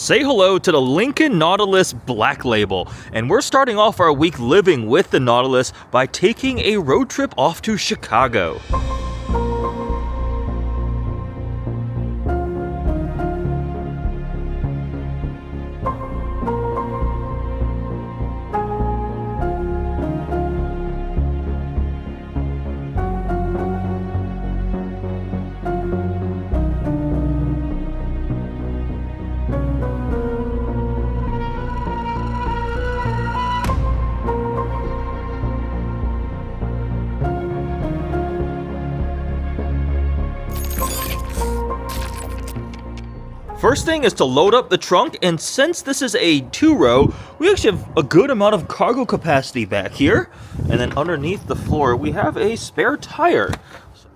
Say hello to the Lincoln Nautilus Black Label, and we're starting off our week living with the Nautilus by taking a road trip off to Chicago. First thing is to load up the trunk, and since this is a two-row, we actually have a good amount of cargo capacity back here. And then underneath the floor, we have a spare tire.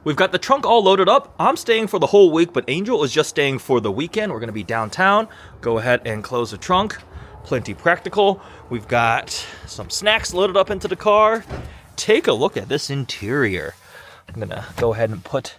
We've got the trunk all loaded up. I'm staying for the whole week, but Angel is just staying for the weekend. We're gonna be downtown. Go ahead and close the trunk. Plenty practical. We've got some snacks loaded up into the car. Take a look at this interior. I'm gonna go ahead and put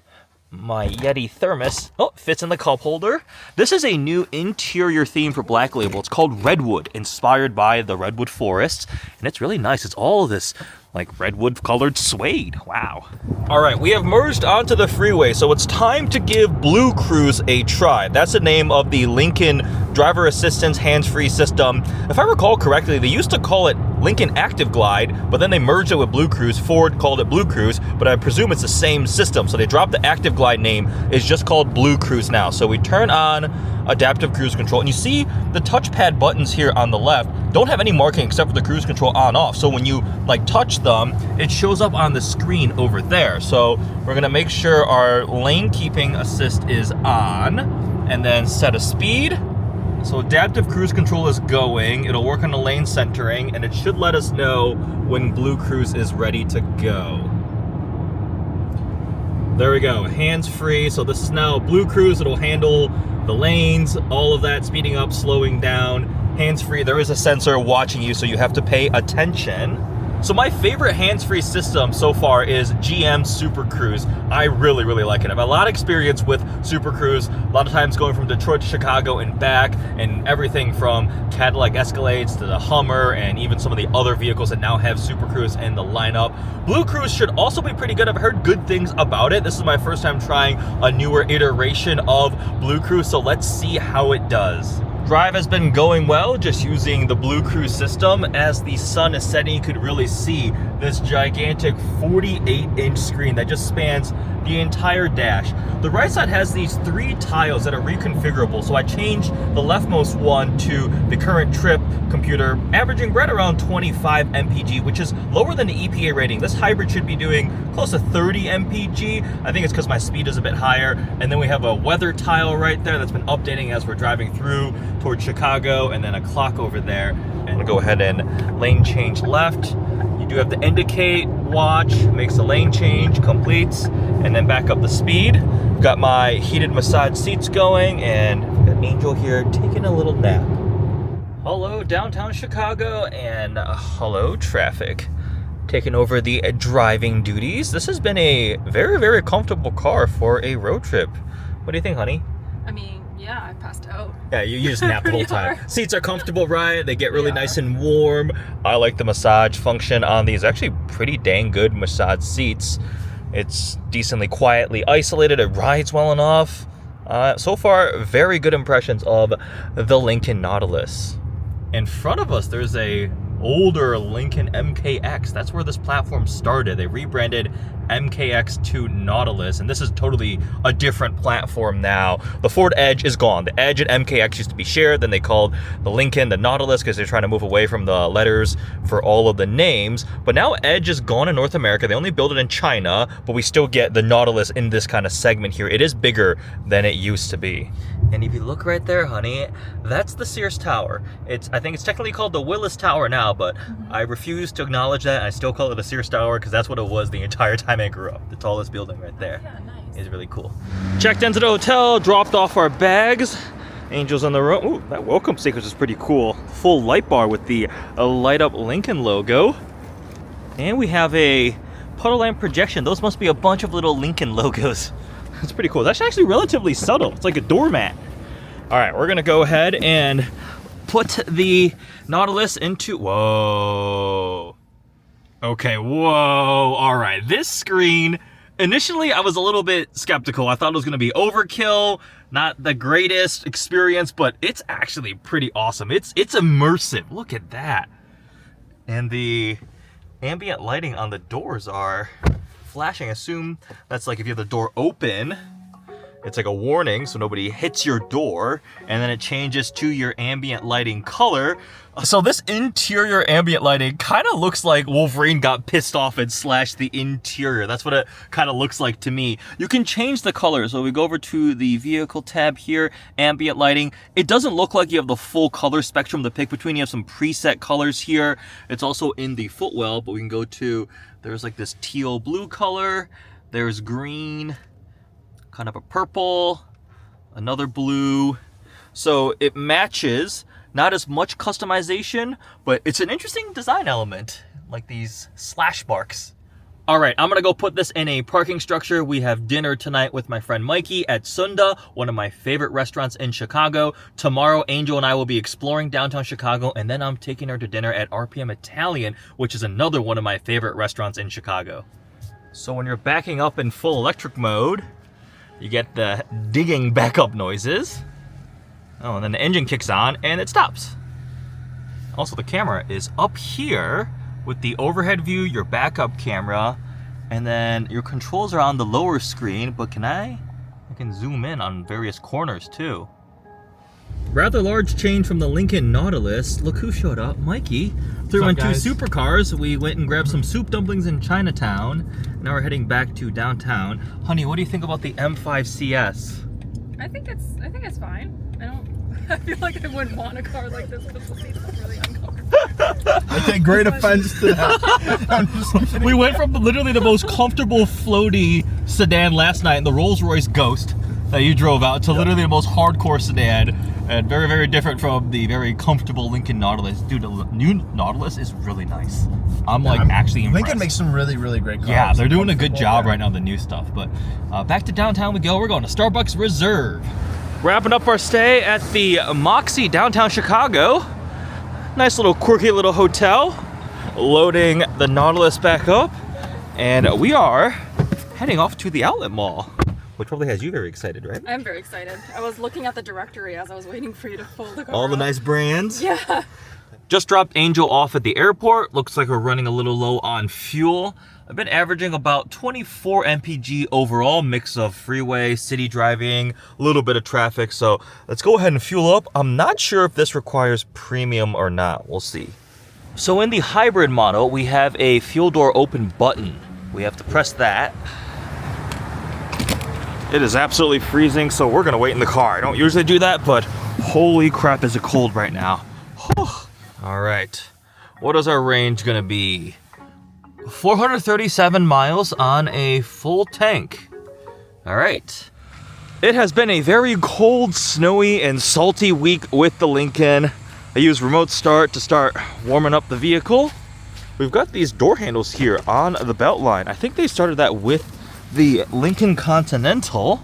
my Yeti thermos. Oh, fits in the cup holder. This is a new interior theme for Black Label. It's called Redwood, inspired by the redwood forests, and it's really nice. It's all this like redwood colored suede. Wow. All right, we have merged onto the freeway, so it's time to give Blue Cruise a try. That's the name of the Lincoln driver assistance hands-free system. If I recall correctly, they used to call it Lincoln Active Glide, but then they merged it with Blue Cruise. Ford called it Blue Cruise, but I presume it's the same system. So they dropped the Active Glide name. It's just called Blue Cruise now. So we turn on adaptive cruise control, and you see the touchpad buttons here on the left don't have any marking except for the cruise control on off. So when you like touch them, it shows up on the screen over there. So we're gonna make sure our lane keeping assist is on, and then set a speed. So adaptive cruise control is going. It'll work on the lane centering, and it should let us know when Blue Cruise is ready to go. There we go, hands-free. So this is now Blue Cruise. It'll handle the lanes, all of that, speeding up, slowing down. Hands-free, there is a sensor watching you, so you have to pay attention. So my favorite hands-free system so far is GM Super Cruise. I really like it. I have a lot of experience with Super Cruise, a lot of times going from Detroit to Chicago and back, and everything from Cadillac Escalades to the Hummer, and even some of the other vehicles that now have Super Cruise in the lineup. Blue Cruise should also be pretty good. I've heard good things about it. This is my first time trying a newer iteration of Blue Cruise, so let's see how it does. Drive has been going well, just using the Blue Cruise system. As the sun is setting, you could really see this gigantic 48-inch screen that just spans the entire dash. The right side has these three tiles that are reconfigurable, so I changed the leftmost one to the current trip computer, averaging right around 25 mpg, which is lower than the EPA rating. This hybrid should be doing close to 30 mpg. I think it's because my speed is a bit higher. And then we have a weather tile right there that's been updating as we're driving through towards Chicago, and then a clock over there. And we'll go ahead and lane change left. You do have to indicate, watch, makes the lane change, completes, and then back up the speed. I've got my heated massage seats going, and I've got Angel here taking a little nap. Hello, downtown Chicago, and hello, traffic. Taking over the driving duties. This has been a very comfortable car for a road trip. What do you think, honey? I mean, yeah, I passed out. Yeah, you just nap the whole time. Hard. Seats are comfortable, right? They get really nice and warm. I like the massage function on these. Actually, pretty dang good massage seats. It's decently quietly isolated. It rides well enough. So far, very good impressions of the Lincoln Nautilus. In front of us, there's a older Lincoln MKX. That's where this platform started. They rebranded MKX to Nautilus, and this is totally a different platform now. The Ford Edge is gone. The Edge and MKX used to be shared, then they called the Lincoln the Nautilus because they're trying to move away from the letters for all of the names. But now Edge is gone in North America. They only build it in China, but we still get the Nautilus in this kind of segment here. It is bigger than it used to be. And if you look right there, honey, that's the Sears Tower. I think it's technically called the Willis Tower now, but I refuse to acknowledge that. I still call it a Sears Tower because that's what it was the entire time I grew up. The tallest building right there. Yeah, nice. Is really cool. Checked into the hotel, dropped off our bags. Angel's on the road. Ooh, that welcome sequence is pretty cool. Full light bar with the light up Lincoln logo. And we have a puddle lamp projection. Those must be a bunch of little Lincoln logos. It's pretty cool. That's actually relatively subtle. It's like a doormat. All right, we're gonna go ahead and put the Nautilus into, whoa. Okay, whoa, all right. This screen, initially I was a little bit skeptical. I thought it was gonna be overkill, not the greatest experience, but it's actually pretty awesome. It's immersive, look at that. And the ambient lighting on the doors are flashing. I assume that's like if you have the door open, it's like a warning so nobody hits your door, and then it changes to your ambient lighting color. So this interior ambient lighting kind of looks like Wolverine got pissed off and slashed the interior. That's what it kind of looks like to me. You can change the color. So we go over to the vehicle tab here, ambient lighting. It doesn't look like you have the full color spectrum to pick between. You have some preset colors here. It's also in the footwell, but we can go to, there's like this teal blue color. There's green, kind of a purple, another blue. So it matches, not as much customization, but it's an interesting design element, like these slash marks. All right, I'm gonna go put this in a parking structure. We have dinner tonight with my friend Mikey at Sunda, one of my favorite restaurants in Chicago. Tomorrow, Angel and I will be exploring downtown Chicago, and then I'm taking her to dinner at RPM Italian, which is another one of my favorite restaurants in Chicago. So when you're backing up in full electric mode, you get the digging backup noises. Oh, and then the engine kicks on and it stops. Also, the camera is up here with the overhead view, your backup camera, and then your controls are on the lower screen, but I can zoom in on various corners too. Rather large change from the Lincoln Nautilus. Look who showed up, Mikey. Threw in two supercars. We went and grabbed some soup dumplings in Chinatown. Now we're heading back to downtown. Honey, what do you think about the M5 CS? I think it's fine. I feel like I wouldn't want a car like this because the seats are really uncomfortable. I take great offense to that. We went from literally the most comfortable floaty sedan last night in the Rolls-Royce Ghost that you drove out to literally the most hardcore sedan, and very, very different from the very comfortable Lincoln Nautilus. Dude, the new Nautilus is really nice. I'm actually impressed. Lincoln makes some really, really great cars. Yeah, they're doing a good job right now on the new stuff. But back to downtown we go. We're going to Starbucks Reserve. Wrapping up our stay at the Moxie downtown Chicago. Nice little quirky little hotel. Loading the Nautilus back up. And we are heading off to the outlet mall, which probably has you very excited, right? I'm very excited. I was looking at the directory as I was waiting for you to pull the car All the up. nice brands. Yeah. Just dropped Angel off at the airport. Looks like we're running a little low on fuel. I've been averaging about 24 mpg overall, mix of freeway, city driving, a little bit of traffic. So let's go ahead and fuel up. I'm not sure if this requires premium or not. We'll see. So in the hybrid model, we have a fuel door open button. We have to press that. It is absolutely freezing, so we're gonna wait in the car. I don't usually do that, but holy crap, is it cold right now. All right, what is our range gonna be? 437 miles on a full tank. All right. It has been a very cold, snowy, and salty week with the Lincoln. I used remote start to start warming up the vehicle. We've got these door handles here on the belt line. I think they started that with the Lincoln Continental.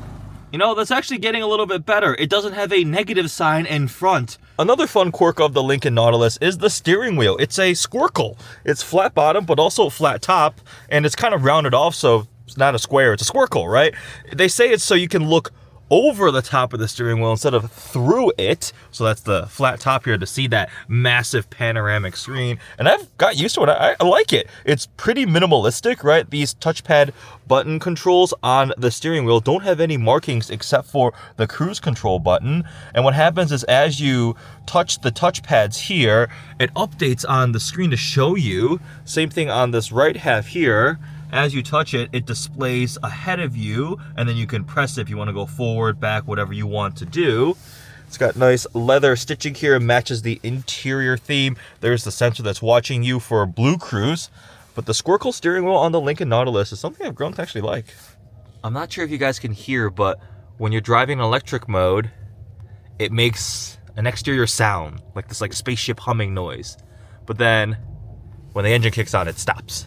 You know, that's actually getting a little bit better. It doesn't have a negative sign in front. Another fun quirk of the Lincoln Nautilus is the steering wheel. It's a squircle. It's flat bottom, but also flat top, and it's kind of rounded off, so it's not a square, it's a squircle, right? They say it's so you can look over the top of the steering wheel instead of through it. So that's the flat top here to see that massive panoramic screen. And I've got used to it. I like it. It's pretty minimalistic, right? These touchpad button controls on the steering wheel don't have any markings except for the cruise control button. And what happens is as you touch the touchpads here, it updates on the screen to show you. Same thing on this right half here. As you touch it, it displays ahead of you, and then you can press it if you want to go forward, back, whatever you want to do. It's got nice leather stitching here. It matches the interior theme. There's the sensor that's watching you for Blue Cruise. But the squircle steering wheel on the Lincoln Nautilus is something I've grown to actually like. I'm not sure if you guys can hear, but when you're driving in electric mode, it makes an exterior sound, like this spaceship humming noise. But then when the engine kicks on, it stops.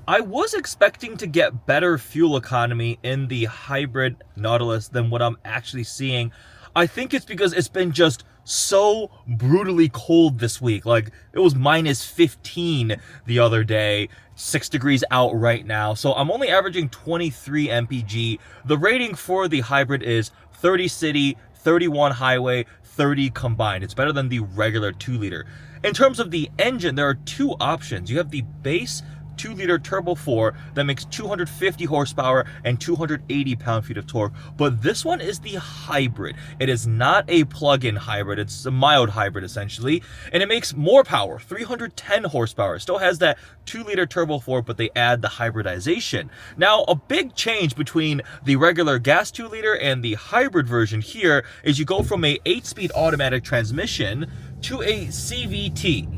I was expecting to get better fuel economy in the hybrid Nautilus than what I'm actually seeing. I think it's because it's been just so brutally cold this week. Like, it was minus 15 the other day, 6 degrees out right now. So I'm only averaging 23 mpg. The rating for the hybrid is 30 city, 31 highway, 30 combined. It's better than the regular 2-liter. In terms of the engine, there are two options. You have the base 2-liter turbo 4 that makes 250 horsepower and 280 pound-feet of torque, but this one is the hybrid. It is not a plug-in hybrid, it's a mild hybrid essentially, and it makes more power, 310 horsepower. It still has that 2-liter turbo 4, but they add the hybridization. Now, a big change between the regular gas 2-liter and the hybrid version here is you go from a 8-speed automatic transmission to a CVT.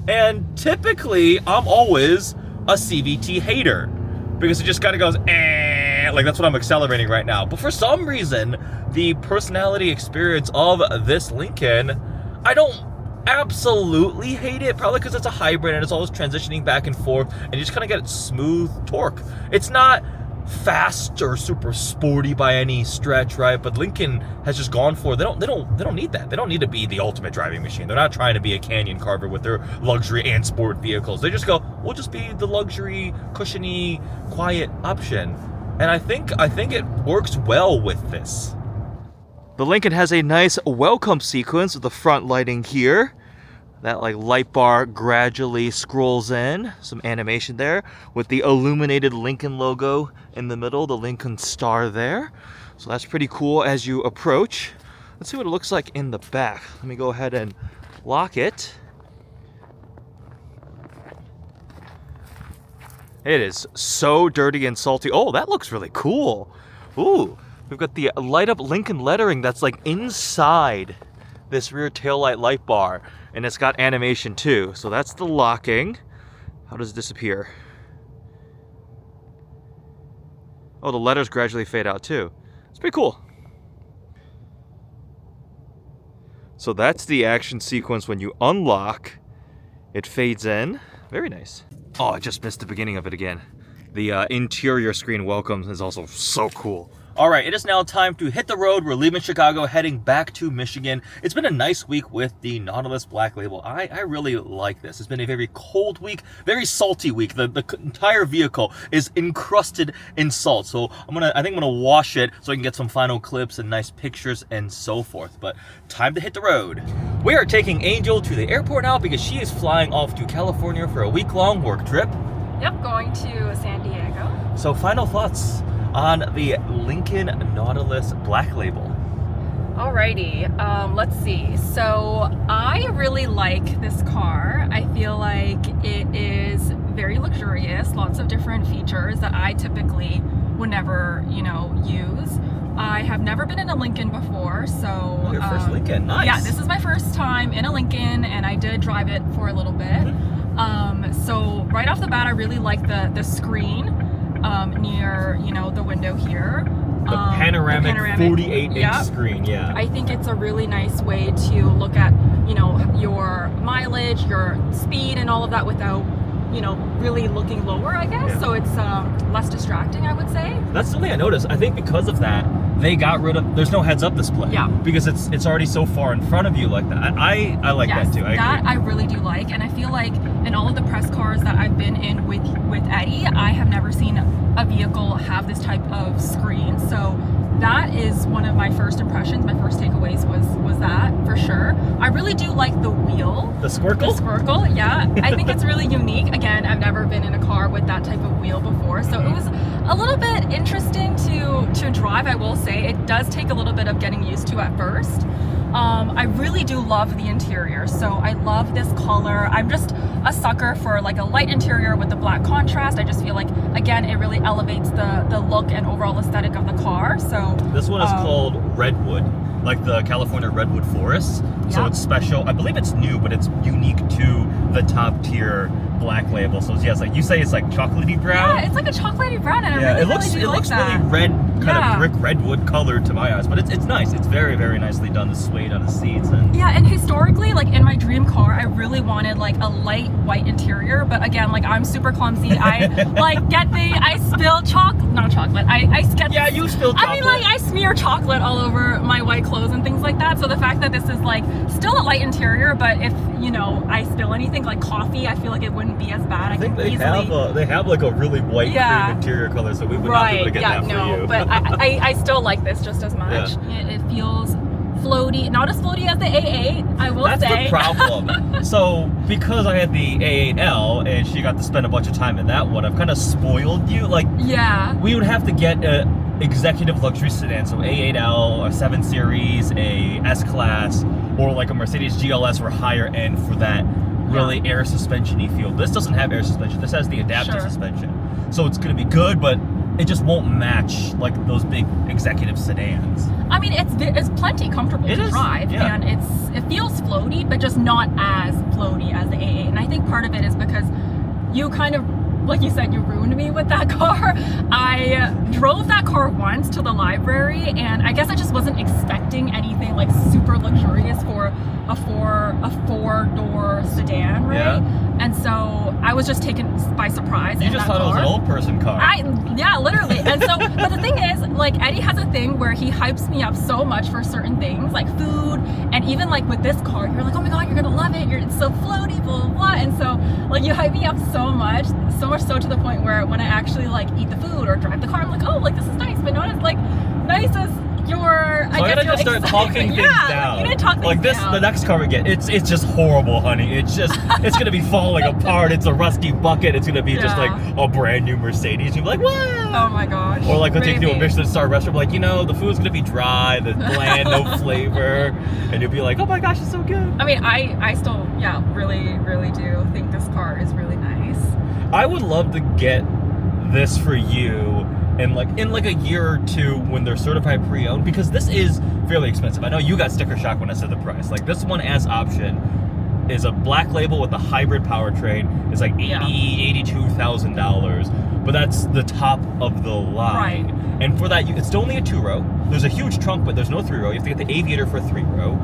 And typically, I'm always a CVT hater because it just kind of goes like that's what I'm accelerating right now. But for some reason, the personality experience of this Lincoln, I don't absolutely hate it, probably because it's a hybrid and it's always transitioning back and forth and you just kind of get smooth torque. It's not fast or super sporty by any stretch, right? But Lincoln has just gone for, they don't need that. They don't need to be the ultimate driving machine. They're not trying to be a canyon carver with their luxury and sport vehicles. They just go, we'll just be the luxury, cushiony, quiet option. And I think it works well with this. The Lincoln has a nice welcome sequence with the front lighting here. That like light bar gradually scrolls in, some animation there with the illuminated Lincoln logo in the middle, the Lincoln star there. So that's pretty cool as you approach. Let's see what it looks like in the back. Let me go ahead and lock it. It is so dirty and salty. Oh, that looks really cool. Ooh, we've got the light up Lincoln lettering that's like inside this rear taillight light bar. And it's got animation too. So that's the locking. How does it disappear? Oh, the letters gradually fade out too. It's pretty cool. So that's the action sequence when you unlock. It fades in. Very nice. Oh, I just missed the beginning of it again. The interior screen welcome is also so cool. All right, it is now time to hit the road. We're leaving Chicago, heading back to Michigan. It's been a nice week with the Nautilus Black Label. I really like this. It's been a very cold week, very salty week. The entire vehicle is encrusted in salt. So I think I'm gonna wash it so I can get some final clips and nice pictures and so forth. But time to hit the road. We are taking Angel to the airport now because she is flying off to California for a week-long work trip. Yep, going to San Diego. So final thoughts on the Lincoln Nautilus Black Label. Alrighty, let's see. So I really like this car. I feel like it is very luxurious, lots of different features that I typically would never, use. I have never been in a Lincoln before, so... Oh, your first Lincoln, nice. Yeah, this is my first time in a Lincoln, and I did drive it for a little bit. So right off the bat, I really like the screen near, the window here. The panoramic 48-inch screen, yeah. I think it's a really nice way to look at, your mileage, your speed, and all of that without, really looking lower, I guess. Yeah. So it's less distracting, I would say. That's something I noticed. I think because of that, they got rid of, there's no heads-up display. Yeah. Because it's already so far in front of you like that. I like that too. I really do like, and I feel like in all of the press cars that I've been in with Eddie, I have never seen a vehicle have this type of screen. So that is one of my first impressions. My first takeaways was that for sure. I really do like the wheel. The Squircle? The Squircle, yeah. I think it's really unique. Again, I've never been in a car with that type of wheel before, so it was a little bit interesting to drive, I will say. It does take a little bit of getting used to at first. I really do love the interior, so I love this color. I'm just a sucker for like a light interior with the black contrast. I just feel like, again, it really elevates the look and overall aesthetic of the car. So this one is called Redwood, like the California Redwood Forest. So it's special. I believe it's new, but it's unique to the top tier Black Label. So yeah, it's like you say, it's like chocolatey brown. Yeah, it's like a chocolatey brown, and I it looks really red, kind of brick redwood color to my eyes. But it's nice. It's very, very nicely done. The suede on the seats and and historically, like in my dream same car, I really wanted like a light white interior, but again, like I'm super clumsy. I I spill not chocolate. Yeah, you spill chocolate. I mean, like I smear chocolate all over my white clothes and things like that. So the fact that this is like still a light interior, but if I spill anything like coffee, I feel like it wouldn't be as bad. I think they have like a really white cream interior color, so we would not be able to get that for you. But I still like this just as much. Yeah. It feels floaty, not as floaty as the A8, I will say. That's the problem. So because I had the A8L and she got to spend a bunch of time in that one, I've kind of spoiled you. Like, yeah, we would have to get a executive luxury sedan, so A8L, a 7 Series, a S-Class, or like a Mercedes GLS or higher end for that really air suspension-y feel. This doesn't have air suspension. This has the adaptive suspension. So it's going to be good, but it just won't match like those big executive sedans. I mean, it's plenty comfortable to drive, and it feels floaty, but just not as floaty as the A8. And I think part of it is because you kind of, like you said, you ruined me with that car. I drove that car once to the library, and I guess I just wasn't expecting anything like super luxurious for a four-door sedan, right? Yeah. And so I was just taken by surprise. You just thought it was an old person car. Yeah, literally. And so, but the thing is, like, Eddie has a thing where he hypes me up so much for certain things, like food, and even like with this car, you're like, oh my god, you're gonna love it. It's so floaty, blah blah blah. And so, like, you hype me up so much so to the point where when I actually like eat the food or drive the car, I'm like, oh, like this is nice, but not as like nice as your. So I gotta just start talking things down. You need to talk things like this, down. the next car we get, it's just horrible, honey. It's just it's gonna be falling apart. It's a rusty bucket. It's gonna be just like a brand new Mercedes. You'll be like, wow. Oh my gosh. Or like we'll take you to a Michelin star restaurant, like, the food's gonna be dry, the bland, no flavor, and you'll be like, oh my gosh, it's so good. I mean, I still, really, really do think this car is really nice. I would love to get this for you in like a year or two when they're certified pre-owned, because this is fairly expensive. I know you got sticker shock when I said the price. Like, this one as option is a black label with a hybrid powertrain. It's like $82,000, but that's the top of the line. Right. And for that, it's only a 2-row. There's a huge trunk, but there's no 3-row. You have to get the Aviator for a 3-row.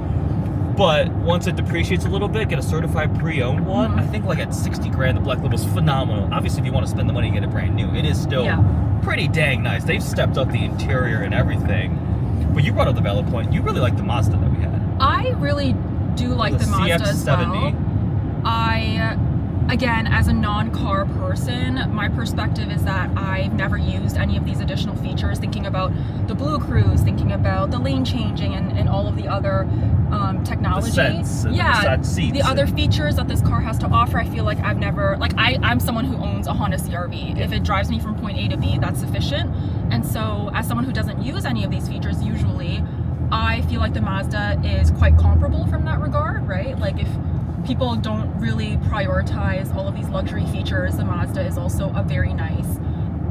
But once it depreciates a little bit, get a certified pre-owned one. I think like at $60,000, the black label's phenomenal. Obviously, if you want to spend the money and get it brand new, it is still pretty dang nice. They've stepped up the interior and everything. But you brought up the valid point. You really like the Mazda that we had. I really do like the Mazda as well. Again, as a non-car person, my perspective is that I've never used any of these additional features, thinking about the Blue Cruise, thinking about the lane changing and all of the other technology. The sense and the seats the other features that this car has to offer. I feel like I've never, like I'm someone who owns a Honda CR-V. If it drives me from point A to B, that's sufficient. And so as someone who doesn't use any of these features usually, I feel like the Mazda is quite comparable from that regard, right? Like, if people don't really prioritize all of these luxury features, the Mazda is also a very nice,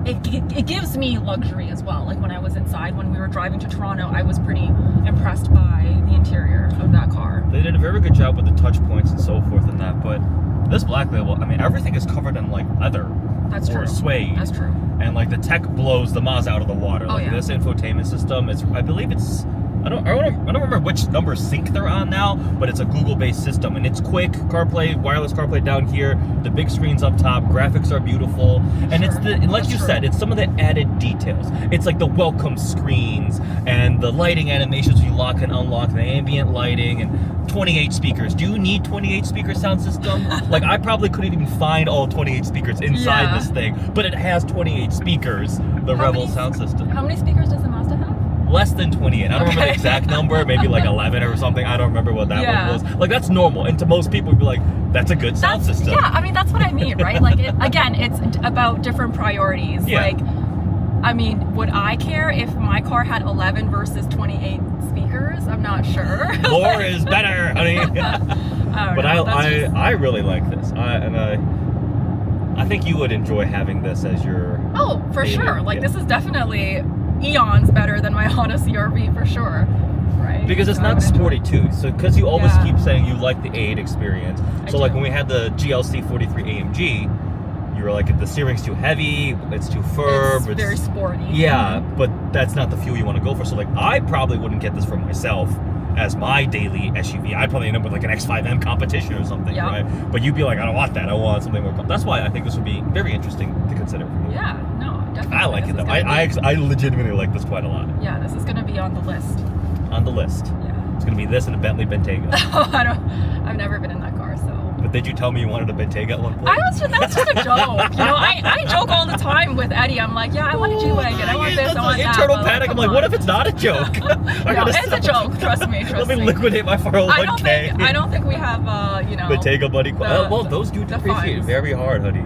it gives me luxury as well. Like, when I was inside, when we were driving to Toronto, I was pretty impressed by the interior of that car. They did a very good job with the touch points and so forth and that, but this black label, I mean, everything is covered in like leather. That's true. Or suede. That's true. And like the tech blows the Mazda out of the water. Like this infotainment system, I believe it's, I don't remember which number sync they're on now, but it's a Google-based system, and it's quick. CarPlay, wireless CarPlay down here, the big screens up top, graphics are beautiful, and it's like you said, it's some of the added details. It's like the welcome screens and the lighting animations you lock and unlock, the ambient lighting, and 28 speakers. Do you need 28 speaker sound system? Like, I probably couldn't even find all 28 speakers inside this thing, but it has 28 speakers, the Rebel sound system. How many speakers does the Mazda have? Less than 28. I don't remember the exact number, maybe like 11 or something. I don't remember what that one was. Like, that's normal. And to most people, we'd be like, that's a good sound system. Yeah, I mean, that's what I mean, right? Like, again, it's about different priorities. Yeah. Like, I mean, would I care if my car had 11 versus 28 speakers? I'm not sure. More is better, honey. I really like this. I think you would enjoy having this as your... Oh, for sure. Like, this is definitely eons better than my Honda CR-V for sure, right? Because it's not sporty too. So because you always keep saying you like the A8 experience. So like when we had the GLC 43 AMG, you were like, the steering's too heavy, it's too firm. It's very sporty. Yeah, but that's not the fuel you want to go for. So like, I probably wouldn't get this for myself as my daily SUV, I'd probably end up with like an X5M competition or something, Yeah. right? But you'd be like, I don't want that. I want something more. That's why I think this would be very interesting to consider for you. Yeah, no, definitely. I like This it is though. gonna I legitimately like this quite a lot. be- Yeah, this is gonna be on the list. On the list, Yeah. it's gonna be this and a Bentley Bentayga. I've never been in that car, so. But did you tell me you wanted a Bentayga at one point? That's just a joke. You know, I joke all the time with Eddie. I'm like, yeah, I want a G-Wagon. I want this, I want that. Internal but, panic. I'm come like, on. what if it's not a joke? No, it's a joke. Trust me. Let me liquidate my 401k. I don't think we have, you know. Bentayga buddy. Well, those do the depreciate fines. very hard, honey.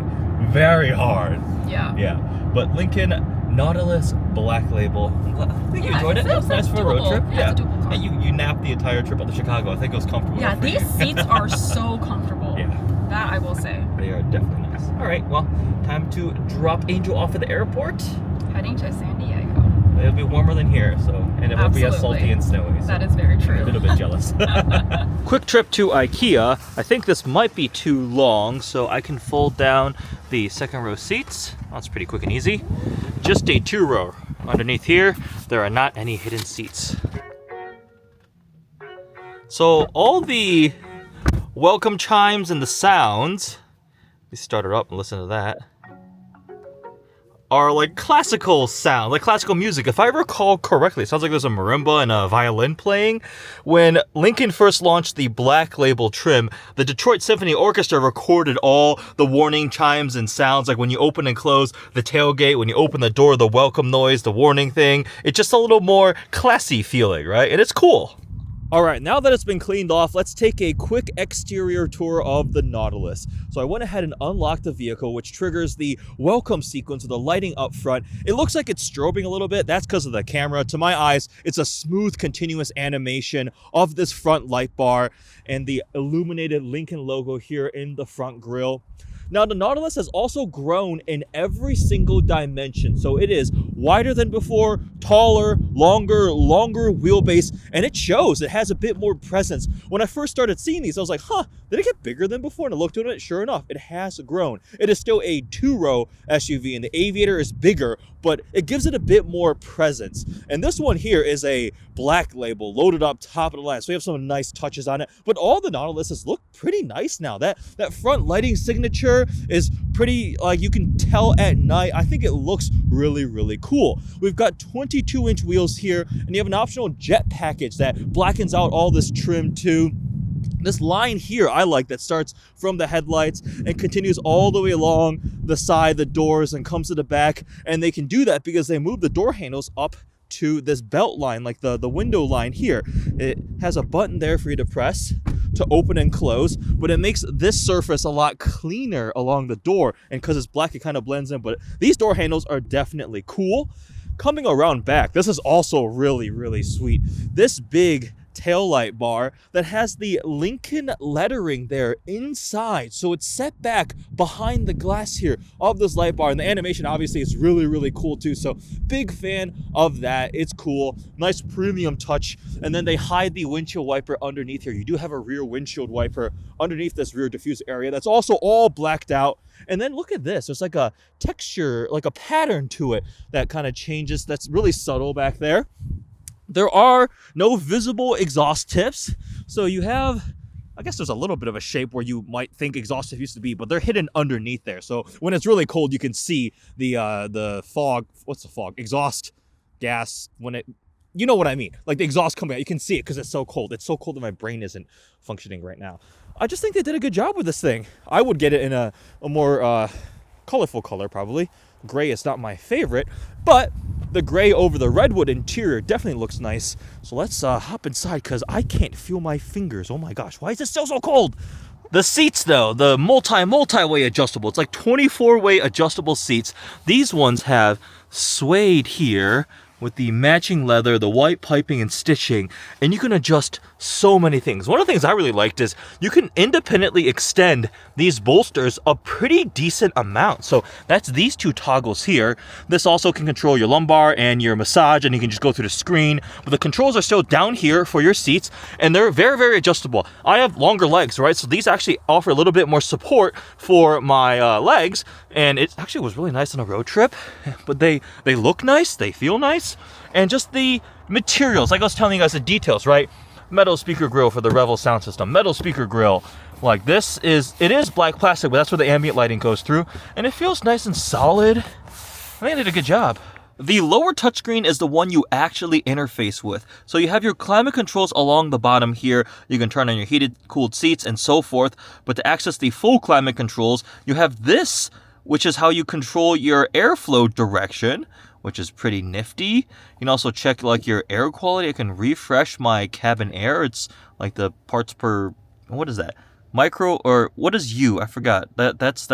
Very hard. Yeah. Yeah. But Lincoln Nautilus Black Label. I think you enjoyed it. It was nice for a road doable. trip. Yeah, it's a doable car. And you napped the entire trip up to Chicago. I think it was comfortable. Yeah, enough for you. these seats are so comfortable. Yeah. That I will say. They are definitely nice. All right, well, time to drop Angel off at the airport. Heading to San Diego. It'll be warmer than here, so, and it won't be as Absolutely. salty and snowy. So That is very true. I'm a little bit jealous. Quick trip to IKEA. I think this might be too long, so I can fold down the second row seats. That's pretty quick and easy. Just a 2-row. Underneath here, there are not any hidden seats. So all the welcome chimes and the sounds, let me start her up and listen to that, are like classical sound, like classical music. If I recall correctly, it sounds like there's a marimba and a violin playing. When Lincoln first launched the Black Label trim, the Detroit Symphony Orchestra recorded all the warning chimes and sounds, like when you open and close the tailgate, when you open the door, the welcome noise, the warning thing. It's just a little more classy feeling, right? And it's cool. All right, now that it's been cleaned off, let's take a quick exterior tour of the Nautilus. So I went ahead and unlocked the vehicle, which triggers the welcome sequence with the lighting up front. It looks like it's strobing a little bit. That's because of the camera. To my eyes, it's a smooth, continuous animation of this front light bar and the illuminated Lincoln logo here in the front grille. Now, the Nautilus has also grown in every single dimension. So it is wider than before, taller, longer wheelbase, and it shows. It has a bit more presence. When I first started seeing these, I was like, huh, did it get bigger than before? And I looked at it, sure enough, it has grown. It is still a 2-row SUV, and the Aviator is bigger, but it gives it a bit more presence. And this one here is a Black Label, loaded up top of the line. So we have some nice touches on it, but all the Nautiluses look pretty nice now. That front lighting signature is pretty, like, you can tell at night. I think it looks really, really cool. We've got 22-inch wheels here, and you have an optional jet package that blackens out all this trim too. This line here I like, that starts from the headlights and continues all the way along the side, the doors, and comes to the back. And they can do that because they move the door handles up to this belt line, like the window line here. It has a button there for you to press to open and close, but it makes this surface a lot cleaner along the door, and because it's black, it kind of blends in. But these door handles are definitely cool. Coming around back, this is also really, really sweet. This big taillight bar that has the Lincoln lettering there inside, so it's set back behind the glass here of this light bar, and the animation obviously is really, really cool too. So big fan of that. It's cool, nice premium touch. And then they hide the windshield wiper underneath here. You do have a rear windshield wiper underneath this rear diffuser area that's also all blacked out. And then look at this, there's like a texture, like a pattern to it that kind of changes, that's really subtle back there. There are no visible exhaust tips. So you have, I guess there's a little bit of a shape where you might think exhaust tip used to be, but they're hidden underneath there. So when it's really cold, you can see the fog, what's the fog? Exhaust gas, when it, you know what I mean. Like the exhaust coming out, you can see it because it's so cold. It's so cold that my brain isn't functioning right now. I just think they did a good job with this thing. I would get it in a more colorful color probably. Gray is not my favorite, but the gray over the redwood interior definitely looks nice. So let's hop inside because I can't feel my fingers. Oh my gosh, why is it still so cold? The seats though, the multi-way adjustable. It's like 24-way adjustable seats. These ones have suede here with the matching leather, the white piping and stitching, and you can adjust so many things. One of the things I really liked is you can independently extend these bolsters a pretty decent amount. So that's these two toggles here. This also can control your lumbar and your massage, and you can just go through the screen. But the controls are still down here for your seats, and they're very, very adjustable. I have longer legs, right? So these actually offer a little bit more support for my legs, and it actually was really nice on a road trip. But they look nice, they feel nice, and just the materials, like I was telling you guys, the details, right? Metal speaker grill for the Revel sound system. Metal speaker grill. Like it is black plastic, but that's where the ambient lighting goes through. And it feels nice and solid. I think they did a good job. The lower touchscreen is the one you actually interface with. So you have your climate controls along the bottom here. You can turn on your heated, cooled seats and so forth. But to access the full climate controls, you have this, which is how you control your airflow direction, which is pretty nifty. You can also check like your air quality. I can refresh my cabin air. It's like the parts per, what is that? Micro, or what is U? I forgot. That's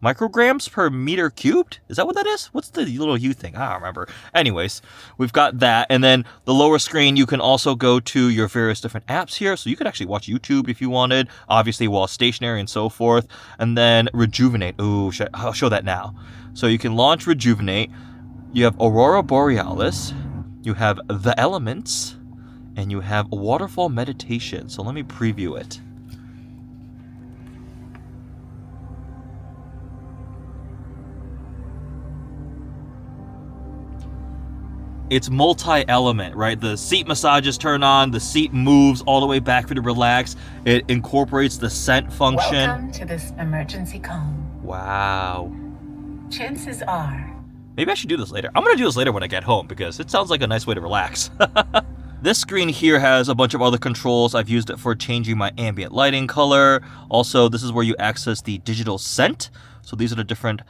micrograms per meter cubed? Is that what that is? What's the little U thing? I don't remember. Anyways, we've got that. And then the lower screen, you can also go to your various different apps here. So you could actually watch YouTube if you wanted, obviously while stationary and so forth. And then Rejuvenate. Ooh, I'll show that now. So you can launch Rejuvenate. You have Aurora Borealis. You have The Elements. And you have Waterfall Meditation. So let me preview it. It's multi-element, right? The seat massages turn on, the seat moves all the way back for you to relax. It incorporates the scent function. Welcome to this emergency call. Wow. Chances are. Maybe I should do this later. I'm gonna do this later when I get home because it sounds like a nice way to relax. This screen here has a bunch of other controls. I've used it for changing my ambient lighting color. Also, this is where you access the digital scent. So these are the different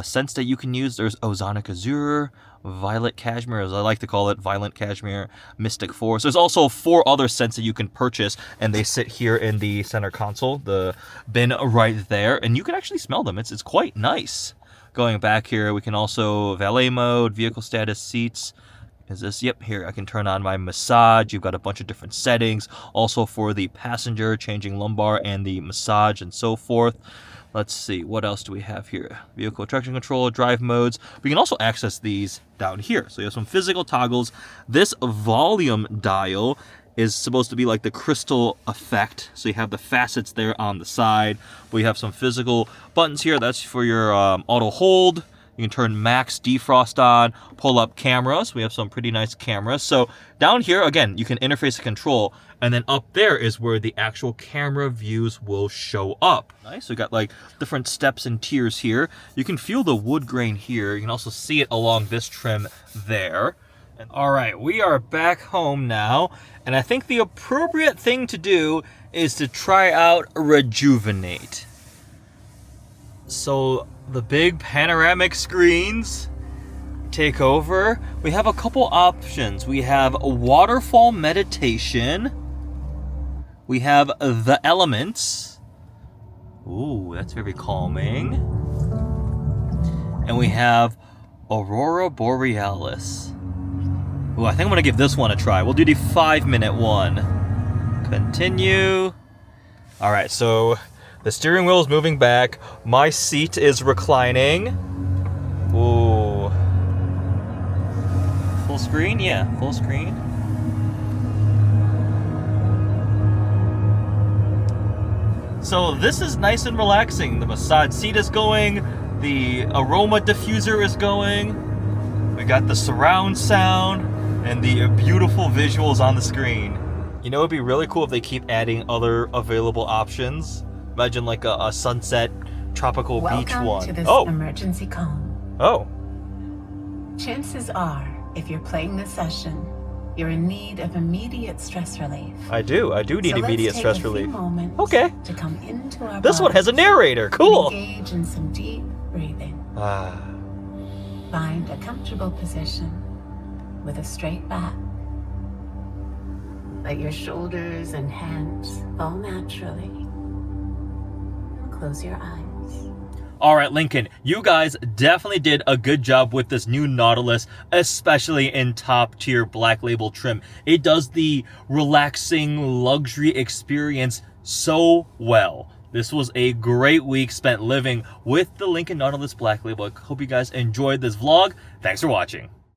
scents that you can use. There's Ozonic Azure, Violet Cashmere, as I like to call it, Violent Cashmere, Mystic Forest. There's also 4 other scents that you can purchase, and they sit here in the center console, the bin right there, and you can actually smell them. It's quite nice. Going back here, we can also valet mode, vehicle status, seats. Is this? Yep, here I can turn on my massage. You've got a bunch of different settings. Also for the passenger, changing lumbar and the massage and so forth. Let's see, what else do we have here? Vehicle traction control, drive modes. We can also access these down here. So you have some physical toggles. This volume dial is supposed to be like the crystal effect. So you have the facets there on the side. We have some physical buttons here. That's for your auto hold. You can turn max defrost on, pull up cameras. We have some pretty nice cameras. So down here, again, you can interface the control. And then up there is where the actual camera views will show up. Nice, so we got like different steps and tiers here. You can feel the wood grain here. You can also see it along this trim there. And all right, we are back home now. And I think the appropriate thing to do is to try out Rejuvenate. So the big panoramic screens take over. We have a couple options. We have a waterfall meditation. We have The Elements. Ooh, that's very calming. And we have Aurora Borealis. Ooh, I think I'm gonna give this one a try. We'll do the 5-minute one. Continue. All right, so the steering wheel is moving back. My seat is reclining. Ooh. Full screen? Yeah, full screen. So this is nice and relaxing. The massage seat is going. The aroma diffuser is going. We got the surround sound and the beautiful visuals on the screen. You know, it'd be really cool if they keep adding other available options. Imagine like a sunset tropical beach one. Welcome to this emergency call. Oh. Chances are, if you're playing this session, you're in need of immediate stress relief. I do need immediate stress relief. Okay. To come into our this one has a narrator. Cool. Engage in some deep breathing. Find a comfortable position with a straight back. Let your shoulders and hands fall naturally. Close your eyes. All right, Lincoln, you guys definitely did a good job with this new Nautilus, especially in top tier Black Label trim. It does the relaxing luxury experience so well. This was a great week spent living with the Lincoln Nautilus Black Label. I hope you guys enjoyed this vlog. Thanks for watching.